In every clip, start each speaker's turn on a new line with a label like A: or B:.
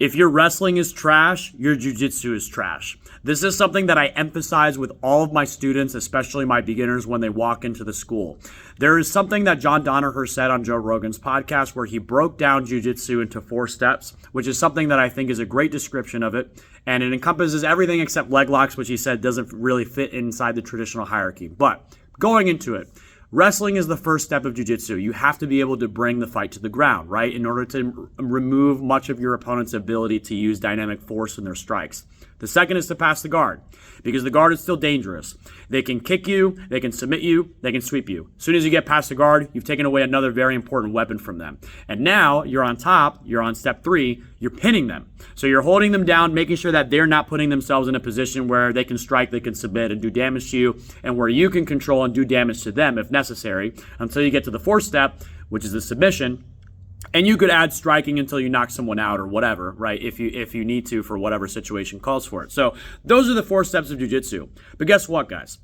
A: If your wrestling is trash, your jiu-jitsu is trash. This is something that I emphasize with all of my students, especially my beginners, when they walk into the school. There is something that John Danaher said on Joe Rogan's podcast where he broke down jiu-jitsu into 4 steps, which is something that I think is a great description of it. And it encompasses everything except leg locks, which he said doesn't really fit inside the traditional hierarchy. But going into it, wrestling is the first step of jiu-jitsu. You have to be able to bring the fight to the ground, right, in order to remove much of your opponent's ability to use dynamic force in their strikes. The second is to pass the guard, because the guard is still dangerous. They can kick you, they can submit you, they can sweep you. As soon as you get past the guard, you've taken away another very important weapon from them. And now you're on top, you're on step 3, you're pinning them. So you're holding them down, making sure that they're not putting themselves in a position where they can strike, they can submit and do damage to you, and where you can control and do damage to them if necessary, until you get to the 4th step, which is the submission. And you could add striking until you knock someone out or whatever, right, if you need to for whatever situation calls for it. So those are the 4 steps of jiu-jitsu. But guess what, guys?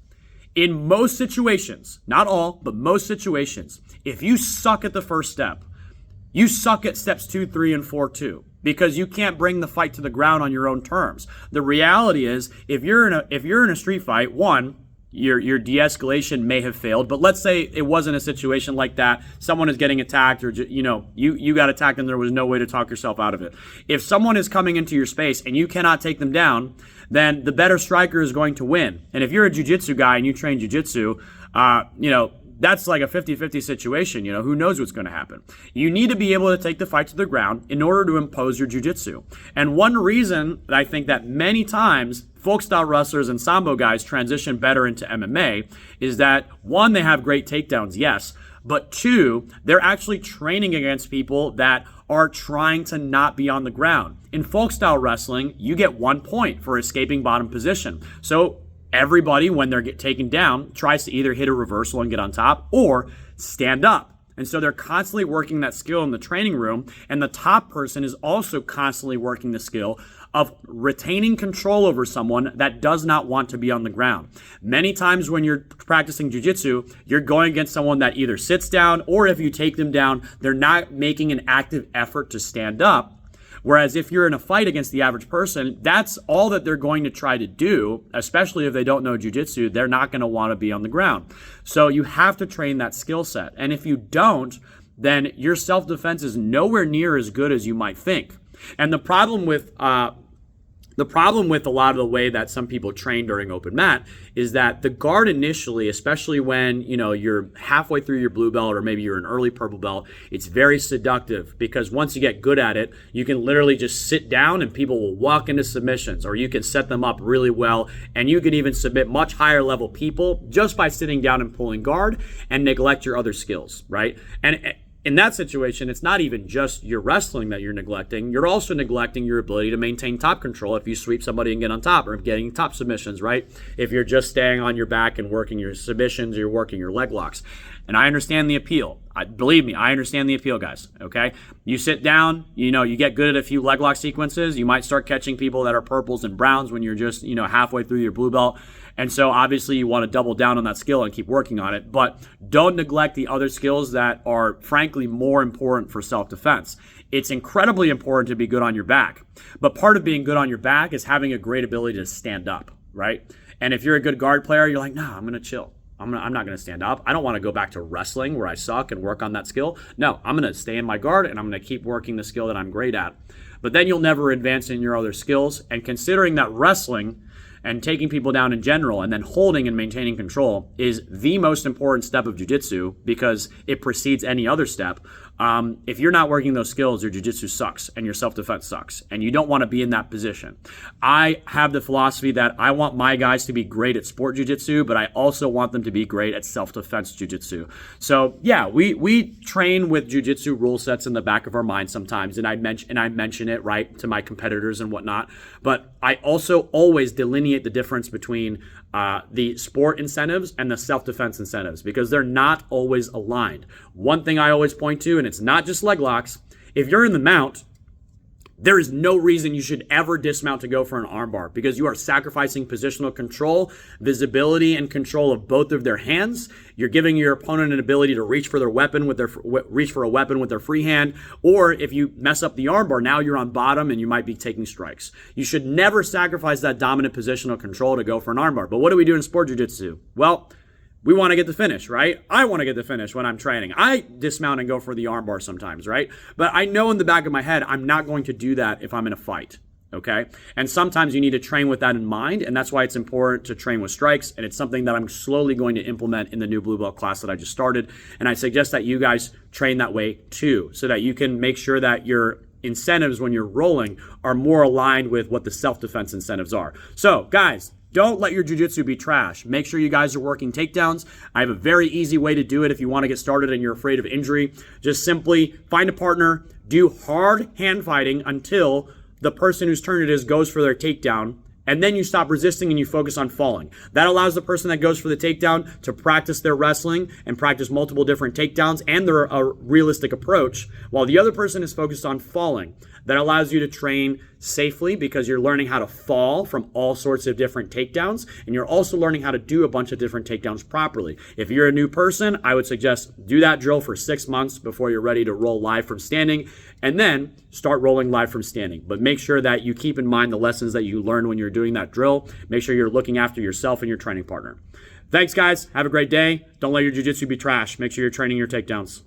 A: In most situations, not all, but most situations, if you suck at the first step, you suck at steps 2, 3, and 4 too, because you can't bring the fight to the ground on your own terms. The reality is, if you're in a street fight, one, your de-escalation may have failed, but let's say it wasn't a situation like that. Someone is getting attacked, or you got attacked and there was no way to talk yourself out of it. If someone is coming into your space and you cannot take them down, then the better striker is going to win. And if you're a jiu-jitsu guy and you train jiu-jitsu, that's like a 50-50 situation. Who knows what's going to happen. You need to be able to take the fight to the ground in order to impose your jiu-jitsu. And one reason that I think that many times folk style wrestlers and sambo guys transition better into MMA is that, one, they have great takedowns, yes, but 2, they're actually training against people that are trying to not be on the ground. In folk style wrestling, you get 1 point for escaping bottom position. So everybody, when they're taken down, tries to either hit a reversal and get on top or stand up. And so they're constantly working that skill in the training room, and the top person is also constantly working the skill of retaining control over someone that does not want to be on the ground. Many times when you're practicing jiu-jitsu, you're going against someone that either sits down, or if you take them down, they're not making an active effort to stand up. Whereas if you're in a fight against the average person, that's all that they're going to try to do, especially if they don't know jiu-jitsu. They're not going to want to be on the ground. So you have to train that skill set. And if you don't, then your self-defense is nowhere near as good as you might think. And the problem with a lot of the way that some people train during open mat is that the guard initially, especially when you're halfway through your blue belt or maybe you're an early purple belt, it's very seductive, because once you get good at it, you can literally just sit down and people will walk into submissions, or you can set them up really well, and you can even submit much higher level people just by sitting down and pulling guard and neglect your other skills, right? And in that situation, it's not even just your wrestling that you're neglecting. You're also neglecting your ability to maintain top control if you sweep somebody and get on top, or getting top submissions, right? If you're just staying on your back and working your submissions, or you're working your leg locks. And I understand the appeal. Believe me, I understand the appeal, guys, okay? You sit down, you get good at a few leg lock sequences. You might start catching people that are purples and browns when you're just, halfway through your blue belt. And so obviously you want to double down on that skill and keep working on it, but don't neglect the other skills that are frankly more important for self-defense. It's incredibly important to be good on your back, but part of being good on your back is having a great ability to stand up, right? And if you're a good guard player, you're like, nah, I'm going to chill. I'm not going to stand up. I don't want to go back to wrestling where I suck and work on that skill. No, I'm going to stay in my guard and I'm going to keep working the skill that I'm great at. But then you'll never advance in your other skills. And considering that wrestling and taking people down in general and then holding and maintaining control is the most important step of jiu-jitsu, because it precedes any other step. If you're not working those skills, your jiu-jitsu sucks and your self-defense sucks, and you don't want to be in that position. I have the philosophy that I want my guys to be great at sport jiu-jitsu, but I also want them to be great at self-defense jiu-jitsu. So yeah, we train with jiu-jitsu rule sets in the back of our mind sometimes, and I mention it, right, to my competitors and whatnot, but I also always delineate the difference between the sport incentives and the self-defense incentives, because they're not always aligned. One thing I always point to, and it's not just leg locks, if you're in the mount, There is no reason you should ever dismount to go for an armbar because you are sacrificing positional control, visibility, and control of both of their hands. You're giving your opponent an ability to reach for a weapon with their free hand, or if you mess up the armbar, now you're on bottom and you might be taking strikes. You should never sacrifice that dominant positional control to go for an armbar. But what do we do in sport jiu-jitsu? Well, we want to get the finish, right? I want to get the finish when I'm training. I dismount and go for the armbar sometimes, right? But I know in the back of my head, I'm not going to do that if I'm in a fight, okay? And sometimes you need to train with that in mind, and that's why it's important to train with strikes, and it's something that I'm slowly going to implement in the new blue belt class that I just started, and I suggest that you guys train that way too, so that you can make sure that your incentives when you're rolling are more aligned with what the self-defense incentives are. So, guys, don't let your jiu-jitsu be trash. Make sure you guys are working takedowns. I have a very easy way to do it if you want to get started and you're afraid of injury. Just simply find a partner, do hard hand fighting until the person whose turn it is goes for their takedown, and then you stop resisting and you focus on falling. That allows the person that goes for the takedown to practice their wrestling and practice multiple different takedowns and their realistic approach, while the other person is focused on falling. That allows you to train safely because you're learning how to fall from all sorts of different takedowns, and you're also learning how to do a bunch of different takedowns properly. If you're a new person, I would suggest do that drill for 6 months before you're ready to roll live from standing, and then start rolling live from standing. But make sure that you keep in mind the lessons that you learned when you're doing that drill. Make sure you're looking after yourself and your training partner. Thanks, guys. Have a great day. Don't let your jiu-jitsu be trash. Make sure you're training your takedowns.